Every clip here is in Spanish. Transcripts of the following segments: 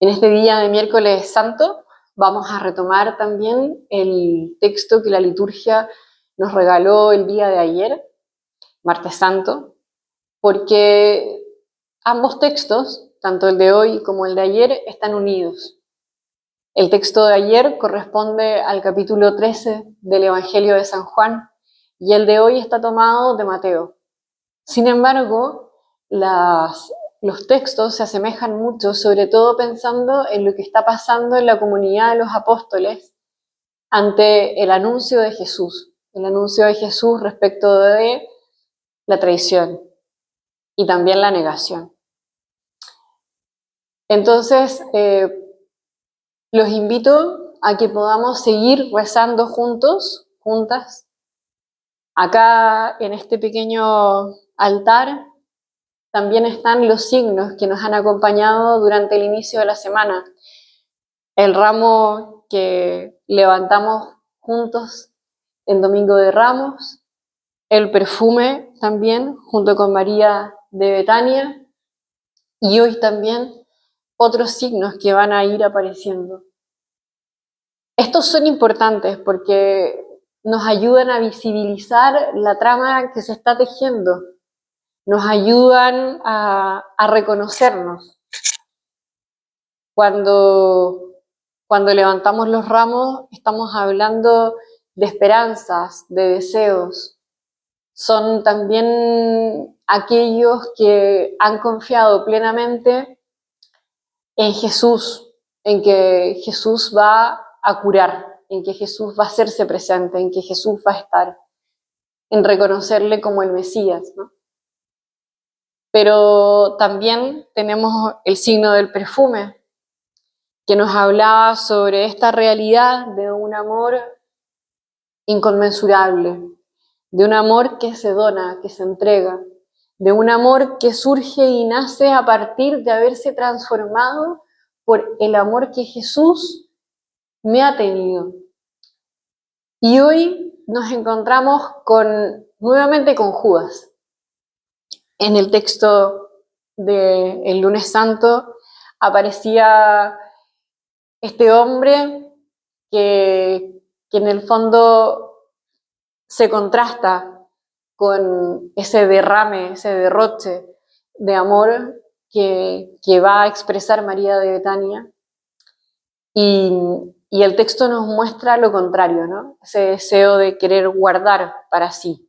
En este día de miércoles santo vamos a retomar también el texto que la liturgia nos regaló el día de ayer, martes santo, porque ambos textos, tanto el de hoy como el de ayer, están unidos. El texto de ayer corresponde al capítulo 13 del Evangelio de San Juan y el de hoy está tomado de Mateo. Sin embargo, los textos se asemejan mucho, sobre todo pensando en lo que está pasando en la comunidad de los apóstoles ante el anuncio de Jesús respecto de la traición y también la negación. Entonces, los invito a que podamos seguir rezando juntos, juntas. Acá en este pequeño altar también están los signos que nos han acompañado durante el inicio de la semana. El ramo que levantamos juntos en Domingo de Ramos, el perfume también junto con María de Betania y hoy también otros signos que van a ir apareciendo. Estos son importantes porque nos ayudan a visibilizar la trama que se está tejiendo, nos ayudan a reconocernos. Cuando levantamos los ramos, estamos hablando de esperanzas, de deseos. Son también aquellos que han confiado plenamente en Jesús, en que Jesús va a curar, en que Jesús va a hacerse presente, en que Jesús va a estar, en reconocerle como el Mesías, ¿no? Pero también tenemos el signo del perfume, que nos hablaba sobre esta realidad de un amor inconmensurable, de un amor que se dona, que se entrega, de un amor que surge y nace a partir de haberse transformado por el amor que Jesús me ha tenido. Y hoy nos encontramos nuevamente con Judas. En el texto del lunes santo aparecía este hombre que en el fondo se contrasta con ese derrame, ese derroche de amor que va a expresar María de Betania. Y el texto nos muestra lo contrario, ¿no? Ese deseo de querer guardar para sí.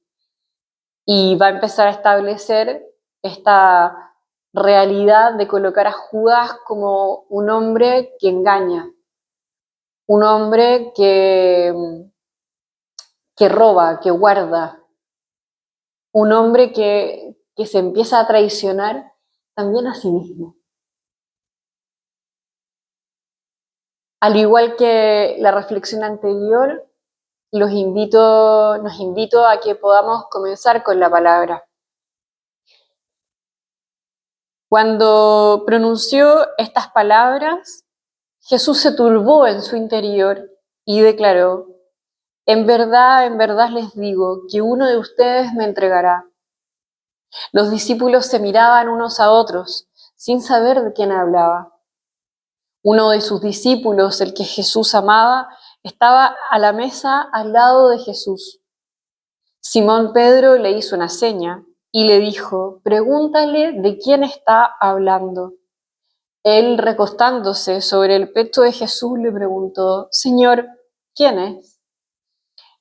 Y va a empezar a establecer esta realidad de colocar a Judas como un hombre que engaña, un hombre que roba, que guarda, un hombre que se empieza a traicionar también a sí mismo. Al igual que la reflexión anterior, nos invito a que podamos comenzar con la palabra. Cuando pronunció estas palabras, Jesús se turbó en su interior y declaró: en verdad les digo que uno de ustedes me entregará. Los discípulos se miraban unos a otros, sin saber de quién hablaba. Uno de sus discípulos, el que Jesús amaba, estaba a la mesa al lado de Jesús. Simón Pedro le hizo una seña y le dijo: pregúntale de quién está hablando. Él, recostándose sobre el pecho de Jesús, le preguntó: Señor, ¿quién es?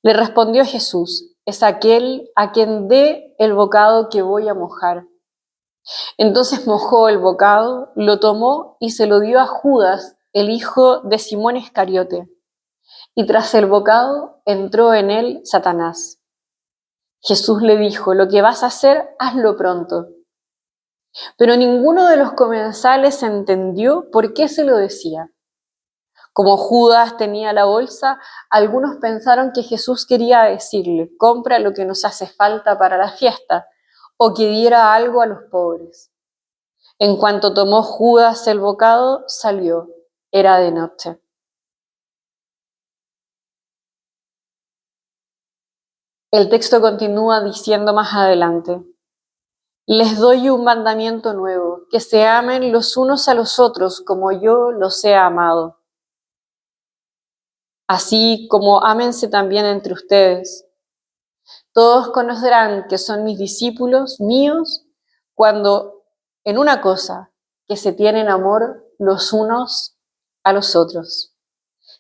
Le respondió Jesús: es aquel a quien dé el bocado que voy a mojar. Entonces mojó el bocado, lo tomó y se lo dio a Judas, el hijo de Simón Iscariote. Y tras el bocado entró en él Satanás. Jesús le dijo: lo que vas a hacer, hazlo pronto. Pero ninguno de los comensales entendió por qué se lo decía. Como Judas tenía la bolsa, algunos pensaron que Jesús quería decirle: compra lo que nos hace falta para la fiesta, o que diera algo a los pobres. En cuanto tomó Judas el bocado, salió. Era de noche. El texto continúa diciendo más adelante: Les doy un mandamiento nuevo, que se amen los unos a los otros como yo los he amado. Así como ámense también entre ustedes. Todos conocerán que son mis discípulos míos cuando en una cosa, que se tienen amor los unos a los otros.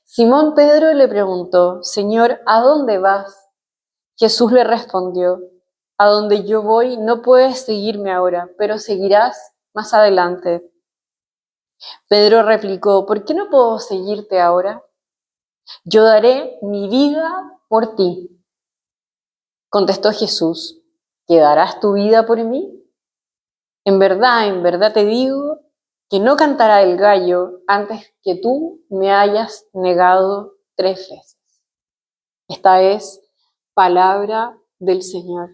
Simón Pedro le preguntó, Señor, ¿a dónde vas? Jesús le respondió, a donde yo voy no puedes seguirme ahora, pero seguirás más adelante. Pedro replicó, ¿por qué no puedo seguirte ahora? Yo daré mi vida por ti. Contestó Jesús, ¿que darás tu vida por mí? En verdad te digo que no cantará el gallo antes que tú me hayas negado 3 veces. Esta es palabra del Señor.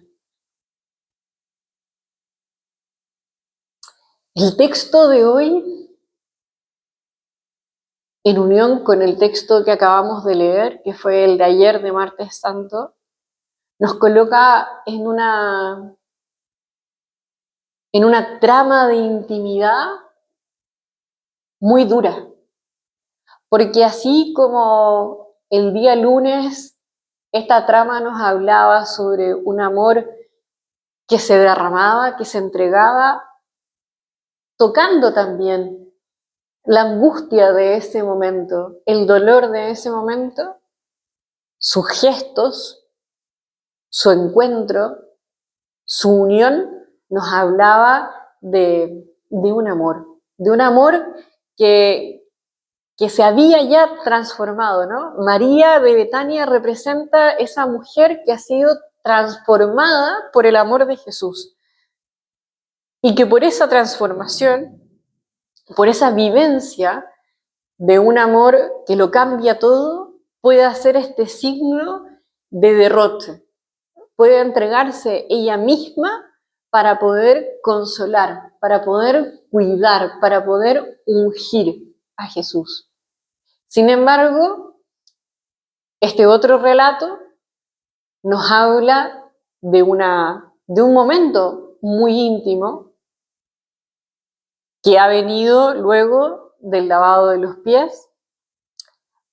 El texto de hoy, en unión con el texto que acabamos de leer, que fue el de ayer de Martes Santo, nos coloca en una trama de intimidad muy dura. Porque así como el día lunes esta trama nos hablaba sobre un amor que se derramaba, que se entregaba, tocando también la angustia de ese momento, el dolor de ese momento, sus gestos, su encuentro, su unión, nos hablaba de un amor que se había ya transformado, ¿no? María de Betania representa esa mujer que ha sido transformada por el amor de Jesús y que por esa transformación, por esa vivencia de un amor que lo cambia todo, puede hacer este signo de derrote, puede entregarse ella misma para poder consolar, para poder cuidar, para poder ungir a Jesús. Sin embargo, este otro relato nos habla de un momento muy íntimo que ha venido luego del lavado de los pies,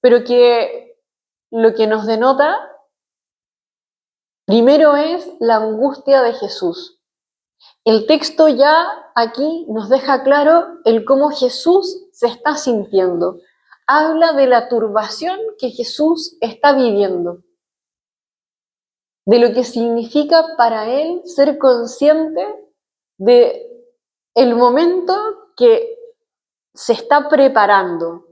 pero que lo que nos denota primero es la angustia de Jesús. El texto ya aquí nos deja claro el cómo Jesús se está sintiendo. Habla de la turbación que Jesús está viviendo, de lo que significa para él ser consciente de el momento que se está preparando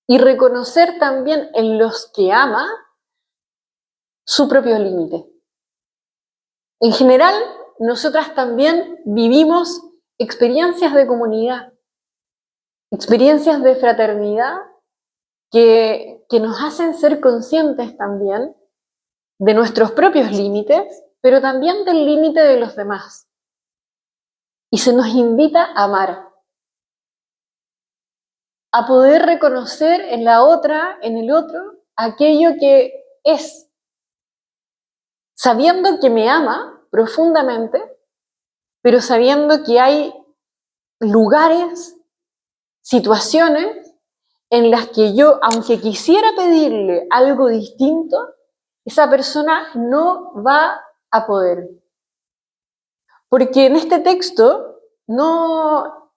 y reconocer también en los que ama su propio límite. En general, nosotras también vivimos experiencias de comunidad, experiencias de fraternidad que nos hacen ser conscientes también de nuestros propios límites, pero también del límite de los demás. Y se nos invita a amar, a poder reconocer en la otra, en el otro, aquello que es, sabiendo que me ama profundamente, pero sabiendo que hay lugares, situaciones en las que yo, aunque quisiera pedirle algo distinto, esa persona no va a poder. Porque en este texto no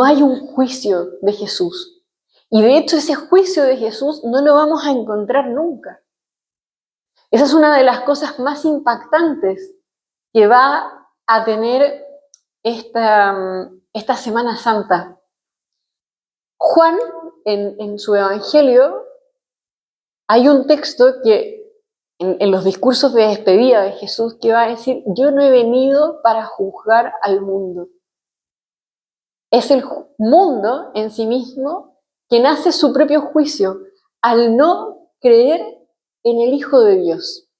hay un juicio de Jesús. Y de hecho ese juicio de Jesús no lo vamos a encontrar nunca. Esa es una de las cosas más impactantes que va a tener esta Semana Santa. Juan, en su Evangelio, hay un texto que en los discursos de despedida de Jesús que va a decir, yo no he venido para juzgar al mundo. Es el mundo en sí mismo quien hace su propio juicio al no creer en el Hijo de Dios,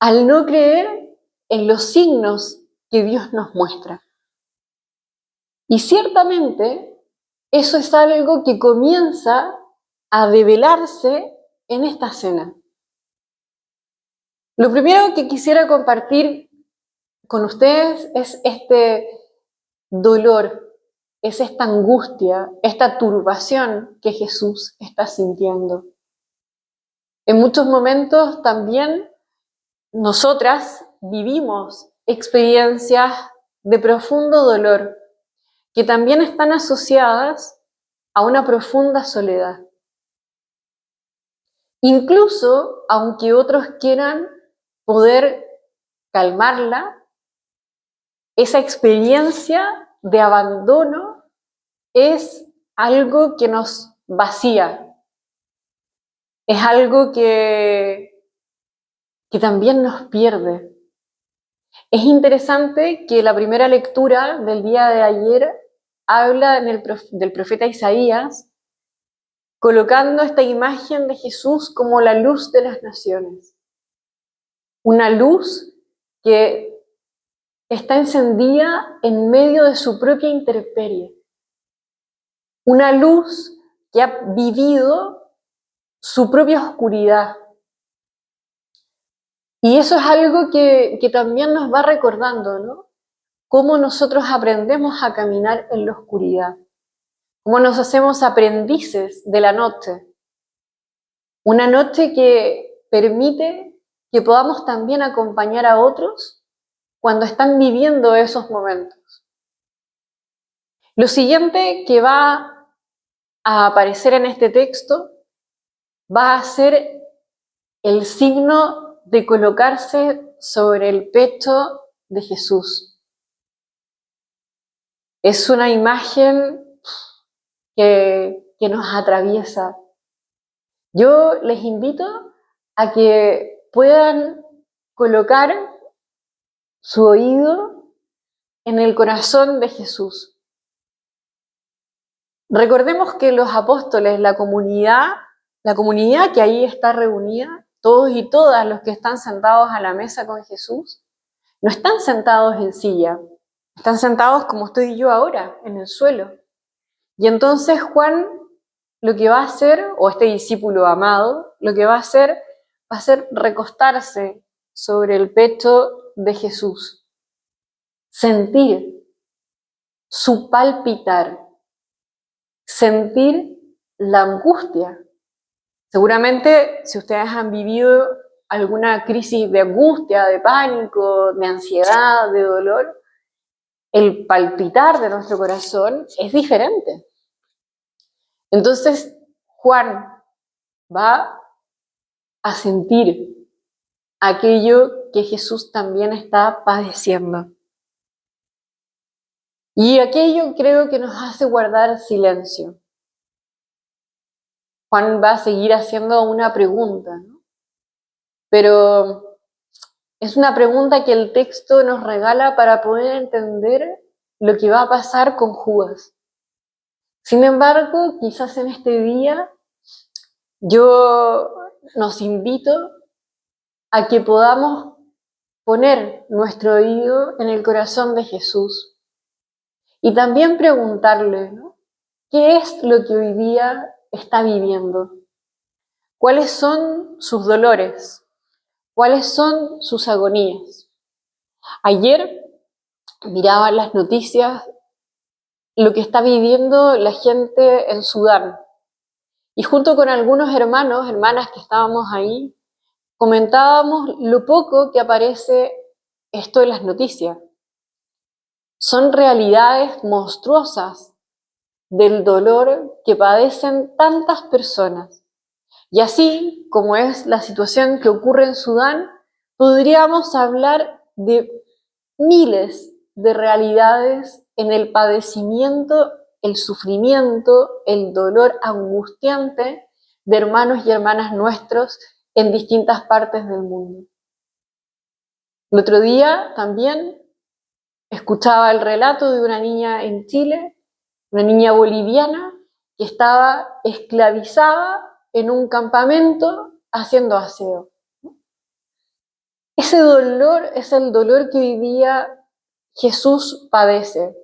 al no creer en los signos que Dios nos muestra. Y ciertamente eso es algo que comienza a develarse en esta cena. Lo primero que quisiera compartir con ustedes es este dolor, es esta angustia, esta turbación que Jesús está sintiendo. En muchos momentos también nosotras vivimos experiencias de profundo dolor que también están asociadas a una profunda soledad. Incluso, aunque otros quieran poder calmarla, esa experiencia de abandono es algo que nos vacía, es algo que también nos pierde. Es interesante que la primera lectura del día de ayer habla del profeta Isaías, colocando esta imagen de Jesús como la luz de las naciones. Una luz que está encendida en medio de su propia intemperie. Una luz que ha vivido su propia oscuridad. Y eso es algo que también nos va recordando, ¿no? Cómo nosotros aprendemos a caminar en la oscuridad. Cómo nos hacemos aprendices de la noche. Una noche que permite que podamos también acompañar a otros cuando están viviendo esos momentos. Lo siguiente que va a aparecer en este texto va a ser el signo de colocarse sobre el pecho de Jesús. Es una imagen que nos atraviesa. Yo les invito a que puedan colocar su oído en el corazón de Jesús. Recordemos que los apóstoles, la comunidad que ahí está reunida, todos y todas los que están sentados a la mesa con Jesús, no están sentados en silla, están sentados como estoy yo ahora, en el suelo. Y entonces Juan lo que va a hacer, o este discípulo amado, lo que va a hacer recostarse sobre el pecho de Jesús, sentir su palpitar, sentir la angustia. Seguramente, si ustedes han vivido alguna crisis de angustia, de pánico, de ansiedad, de dolor, el palpitar de nuestro corazón es diferente. Entonces, Juan va a sentir aquello que Jesús también está padeciendo. Y aquello creo que nos hace guardar silencio. Juan va a seguir haciendo una pregunta, ¿no? Pero es una pregunta que el texto nos regala para poder entender lo que va a pasar con Judas. Sin embargo, quizás en este día yo nos invito a que podamos poner nuestro oído en el corazón de Jesús y también preguntarle, ¿no? ¿Qué es lo que hoy día está viviendo? ¿Cuáles son sus dolores? ¿Cuáles son sus agonías? Ayer miraba las noticias lo que está viviendo la gente en Sudán y junto con algunos hermanos, hermanas que estábamos ahí, comentábamos lo poco que aparece esto en las noticias. Son realidades monstruosas del dolor que padecen tantas personas. Y así como es la situación que ocurre en Sudán, podríamos hablar de miles de realidades en el padecimiento, el sufrimiento, el dolor angustiante de hermanos y hermanas nuestros en distintas partes del mundo. El otro día también escuchaba el relato de una niña en Chile, una niña boliviana que estaba esclavizada en un campamento haciendo aseo. Ese dolor es el dolor que hoy día Jesús padece.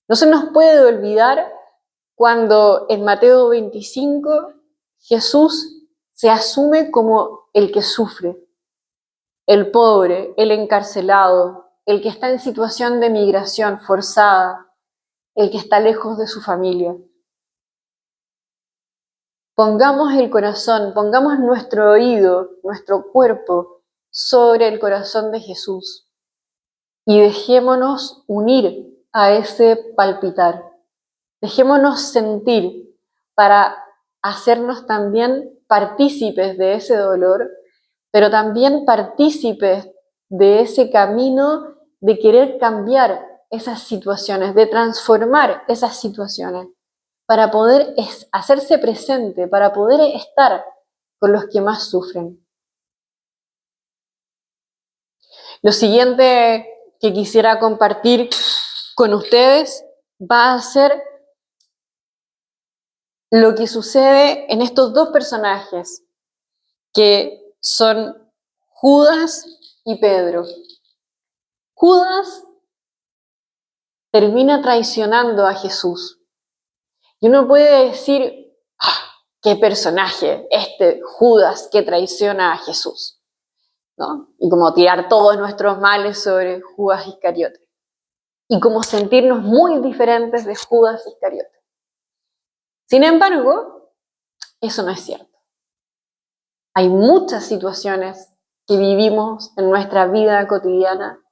No se nos puede olvidar cuando en Mateo 25 Jesús se asume como el que sufre, el pobre, el encarcelado, el que está en situación de migración forzada, el que está lejos de su familia. Pongamos el corazón, pongamos nuestro oído, nuestro cuerpo sobre el corazón de Jesús y dejémonos unir a ese palpitar. Dejémonos sentir para hacernos también partícipes de ese dolor, pero también partícipes de ese camino de querer cambiar esas situaciones, de transformar esas situaciones, para poder hacerse presente, para poder estar con los que más sufren. Lo siguiente que quisiera compartir con ustedes va a ser lo que sucede en estos dos personajes, que son Judas y Pedro. Judas termina traicionando a Jesús. Y uno puede decir, qué personaje, este Judas que traiciona a Jesús, ¿no? Y como tirar todos nuestros males sobre Judas Iscariote. Y como sentirnos muy diferentes de Judas Iscariote. Sin embargo, eso no es cierto. Hay muchas situaciones que vivimos en nuestra vida cotidiana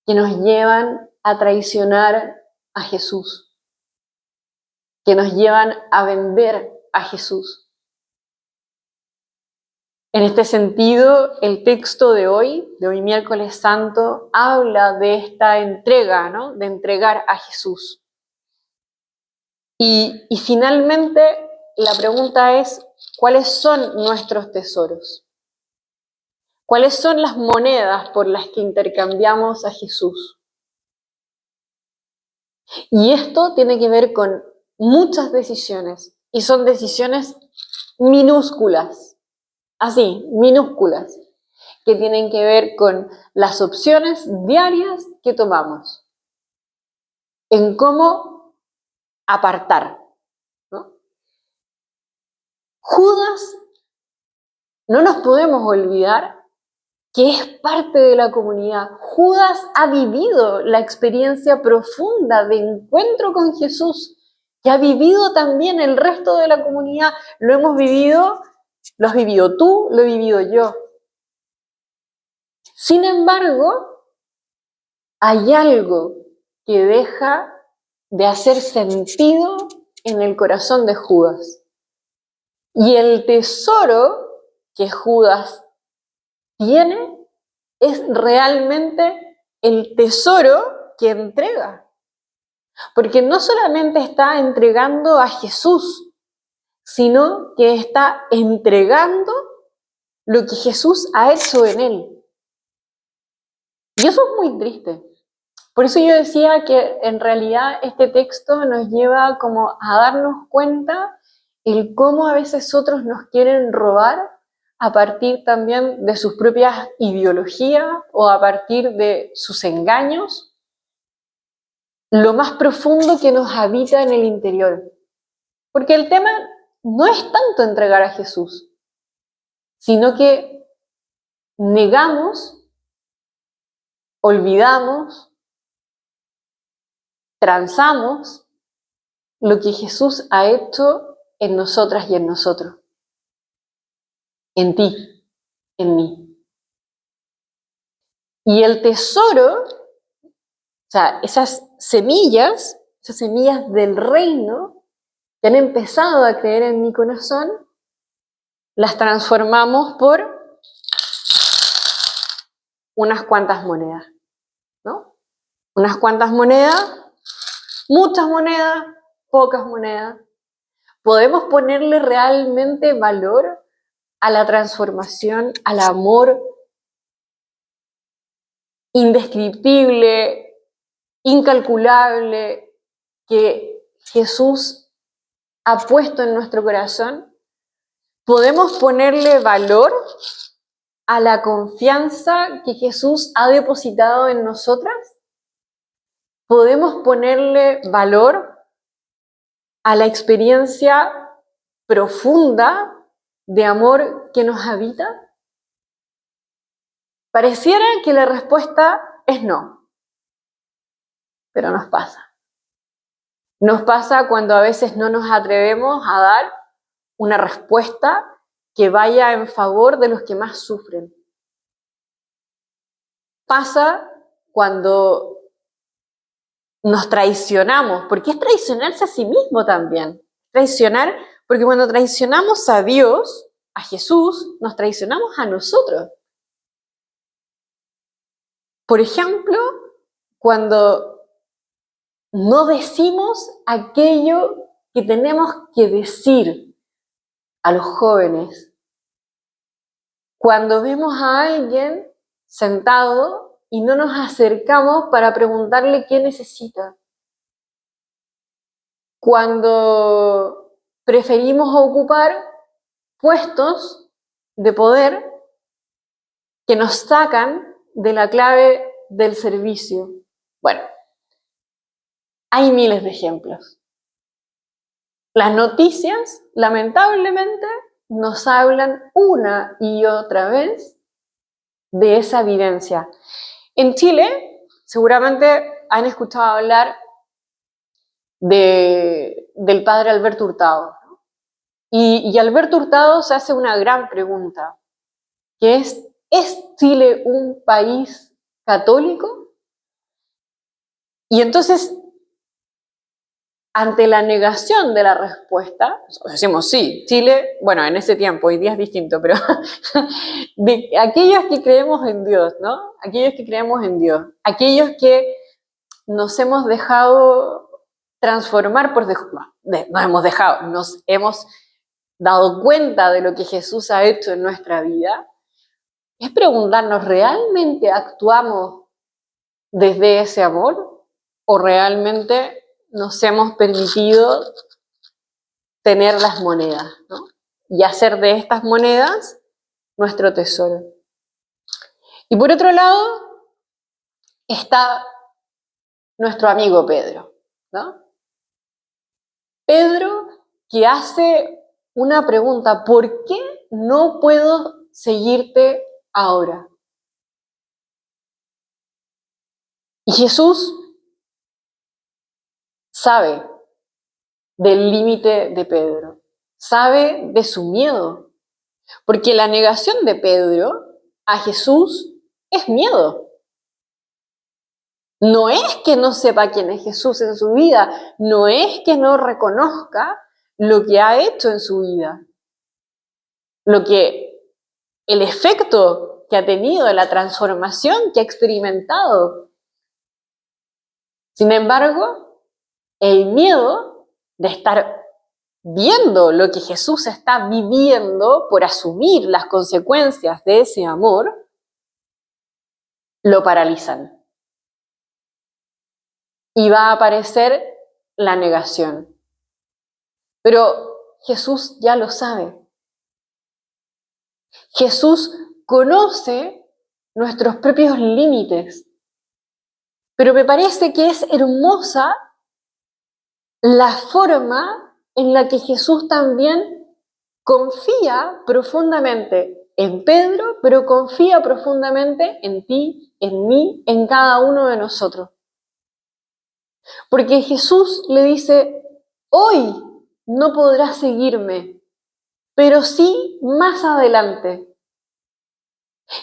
que nos llevan a traicionar a Jesús, que nos llevan a vender a Jesús. En este sentido, el texto de hoy miércoles santo, habla de esta entrega, ¿no? De entregar a Jesús. Y finalmente, la pregunta es, ¿cuáles son nuestros tesoros? ¿Cuáles son las monedas por las que intercambiamos a Jesús? Y esto tiene que ver con muchas decisiones, y son decisiones minúsculas, así, minúsculas, que tienen que ver con las opciones diarias que tomamos, en cómo apartar, ¿no? Judas, no nos podemos olvidar que es parte de la comunidad. Judas ha vivido la experiencia profunda de encuentro con Jesús, que ha vivido también el resto de la comunidad. Lo hemos vivido, lo has vivido tú, lo he vivido yo. Sin embargo, hay algo que deja de hacer sentido en el corazón de Judas. Y el tesoro que Judas tiene es realmente el tesoro que entrega. Porque no solamente está entregando a Jesús, sino que está entregando lo que Jesús ha hecho en él. Y eso es muy triste. Por eso yo decía que en realidad este texto nos lleva como a darnos cuenta el cómo a veces otros nos quieren robar a partir también de sus propias ideologías o a partir de sus engaños, lo más profundo que nos habita en el interior. Porque el tema no es tanto entregar a Jesús, sino que negamos, olvidamos, transamos lo que Jesús ha hecho en nosotras y en nosotros. En ti, en mí. Y el tesoro, o sea, esas semillas del reino que han empezado a creer en mi corazón, las transformamos por unas cuantas monedas, ¿no? Unas cuantas monedas, muchas monedas, pocas monedas. ¿Podemos ponerle realmente valor a la transformación, al amor indescriptible, incalculable que Jesús ha puesto en nuestro corazón? ¿Podemos ponerle valor a la confianza que Jesús ha depositado en nosotras? ¿Podemos ponerle valor a la experiencia profunda de amor que nos habita? Pareciera que la respuesta es no. pero nos pasa. Nos pasa cuando a veces no nos atrevemos a dar una respuesta que vaya en favor de los que más sufren. Pasa cuando nos traicionamos, porque es traicionarse a sí mismo también. Traicionar, porque cuando traicionamos a Dios, a Jesús, nos traicionamos a nosotros. Por ejemplo, cuando no decimos aquello que tenemos que decir a los jóvenes. Cuando vemos a alguien sentado y no nos acercamos para preguntarle qué necesita. Cuando preferimos ocupar puestos de poder que nos sacan de la clave del servicio. Bueno, hay miles de ejemplos. Las noticias, lamentablemente, nos hablan una y otra vez de esa evidencia. En Chile, seguramente han escuchado hablar del padre Alberto Hurtado, ¿no? Y Alberto Hurtado se hace una gran pregunta, que ¿es Chile un país católico? Y entonces, ante la negación de la respuesta, decimos sí, Chile, bueno, en ese tiempo, hoy día es distinto, pero de aquellos que creemos en Dios, ¿no? Aquellos que creemos en Dios, aquellos que nos hemos dejado transformar nos hemos dado cuenta de lo que Jesús ha hecho en nuestra vida, es preguntarnos, ¿realmente actuamos desde ese amor? ¿O realmente nos hemos permitido tener las monedas, ¿no? Y hacer de estas monedas nuestro tesoro? Y por otro lado está nuestro amigo Pedro, ¿no? Pedro, que hace una pregunta: ¿por qué no puedo seguirte ahora? Y Jesús sabe del límite de Pedro, sabe de su miedo, porque la negación de Pedro a Jesús es miedo. No es que no sepa quién es Jesús en su vida, no es que no reconozca lo que ha hecho en su vida, el efecto que ha tenido, la transformación que ha experimentado. Sin embargo, el miedo de estar viendo lo que Jesús está viviendo por asumir las consecuencias de ese amor, lo paralizan. Y va a aparecer la negación. Pero Jesús ya lo sabe. Jesús conoce nuestros propios límites. Pero me parece que es hermosa la forma en la que Jesús también confía profundamente en Pedro, pero confía profundamente en ti, en mí, en cada uno de nosotros. Porque Jesús le dice, hoy no podrás seguirme, pero sí más adelante.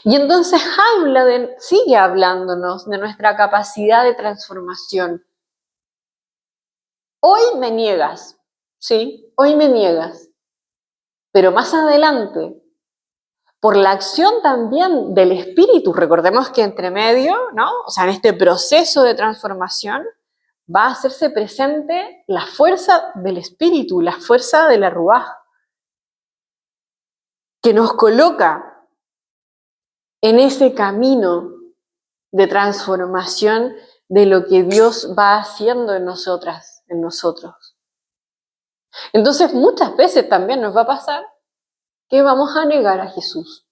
Y entonces sigue hablándonos de nuestra capacidad de transformación. Hoy me niegas, sí, hoy me niegas, pero más adelante, por la acción también del Espíritu, recordemos que entre medio, ¿no? O sea, en este proceso de transformación, va a hacerse presente la fuerza del Espíritu, la fuerza de la Ruaj, que nos coloca en ese camino de transformación de lo que Dios va haciendo en nosotras, en nosotros. Entonces, muchas veces también nos va a pasar que vamos a negar a Jesús,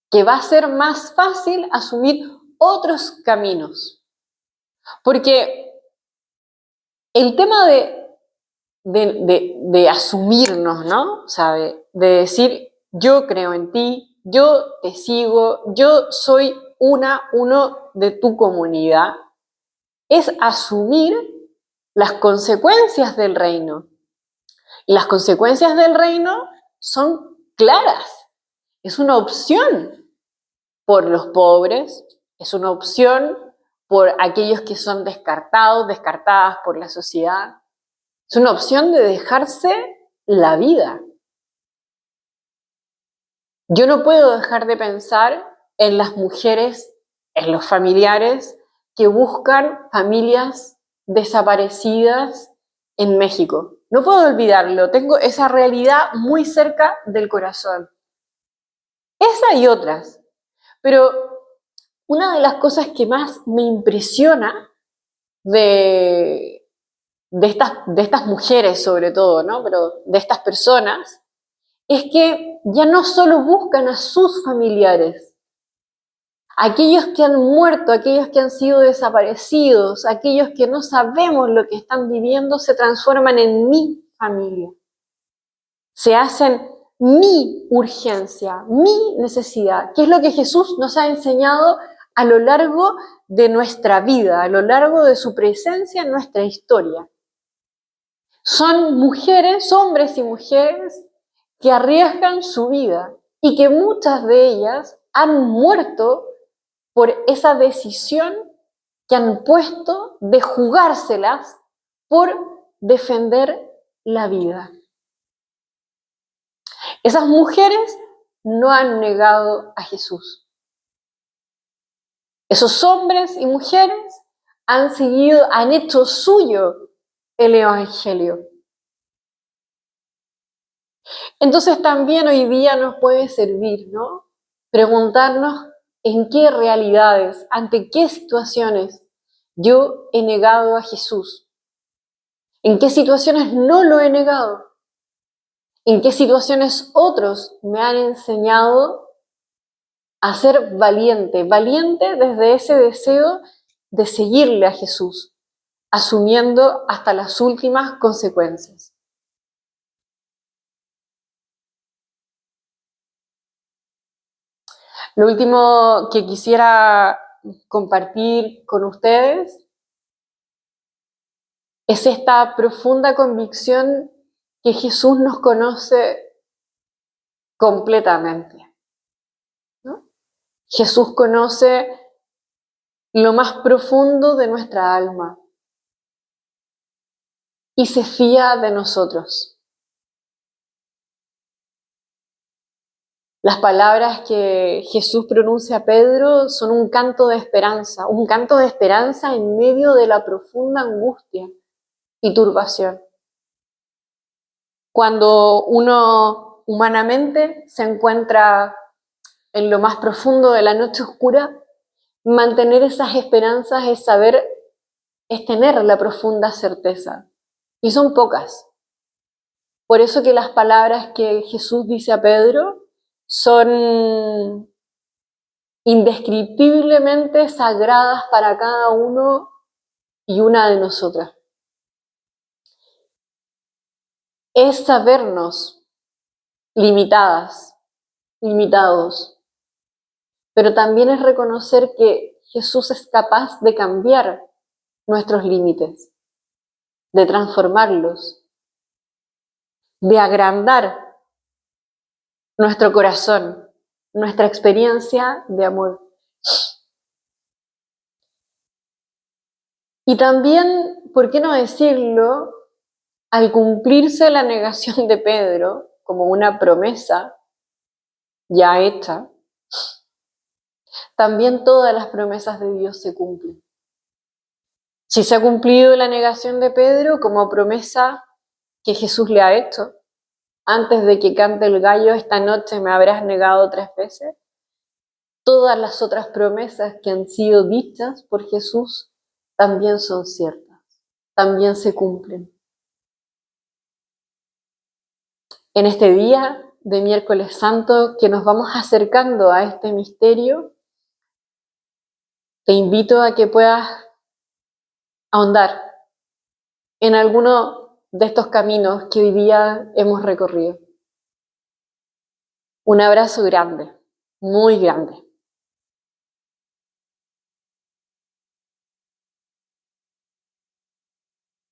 que va a ser más fácil asumir otros caminos. Porque el tema de asumirnos, ¿no? ¿Sabe? De decir, yo creo en ti, yo te sigo, yo soy uno de tu comunidad, es asumir las consecuencias del reino. Y las consecuencias del reino son claras. Es una opción por los pobres, es una opción por aquellos que son descartados, descartadas por la sociedad. Es una opción de dejarse la vida. Yo no puedo dejar de pensar en las mujeres, en los familiares que buscan familias desaparecidas en México. No puedo olvidarlo, tengo esa realidad muy cerca del corazón. Esa y otras. Pero una de las cosas que más me impresiona de estas mujeres sobre todo, ¿no? Pero de estas personas, es que ya no solo buscan a sus familiares, aquellos que han muerto, aquellos que han sido desaparecidos, aquellos que no sabemos lo que están viviendo, se transforman en mi familia. Se hacen mi urgencia, mi necesidad, que es lo que Jesús nos ha enseñado a lo largo de nuestra vida, a lo largo de su presencia en nuestra historia. Son mujeres, hombres y mujeres que arriesgan su vida y que muchas de ellas han muerto por esa decisión que han puesto de jugárselas por defender la vida. Esas mujeres no han negado a Jesús. Esos hombres y mujeres han hecho suyo el Evangelio. Entonces también hoy día nos puede servir, ¿no? Preguntarnos en qué realidades, ante qué situaciones yo he negado a Jesús. ¿En qué situaciones no lo he negado? ¿En qué situaciones otros me han enseñado a ser valiente? Valiente desde ese deseo de seguirle a Jesús, asumiendo hasta las últimas consecuencias. Lo último que quisiera compartir con ustedes es esta profunda convicción que Jesús nos conoce completamente, ¿no? Jesús conoce lo más profundo de nuestra alma y se fía de nosotros. Las palabras que Jesús pronuncia a Pedro son un canto de esperanza en medio de la profunda angustia y turbación. Cuando uno humanamente se encuentra en lo más profundo de la noche oscura, mantener esas esperanzas es tener la profunda certeza. Y son pocas. Por eso que las palabras que Jesús dice a Pedro son indescriptiblemente sagradas para cada uno y una de nosotras. Es sabernos limitadas, limitados, pero también es reconocer que Jesús es capaz de cambiar nuestros límites, de transformarlos, de agrandar nuestro corazón, nuestra experiencia de amor. Y también, ¿por qué no decirlo? Al cumplirse la negación de Pedro como una promesa ya hecha, también todas las promesas de Dios se cumplen. Si se ha cumplido la negación de Pedro como promesa que Jesús le ha hecho, antes de que cante el gallo, esta noche me habrás negado 3 veces, todas las otras promesas que han sido dichas por Jesús también son ciertas, también se cumplen. En este día de Miércoles Santo que nos vamos acercando a este misterio, te invito a que puedas ahondar en alguno de estos caminos que hoy día hemos recorrido. Un abrazo grande, muy grande.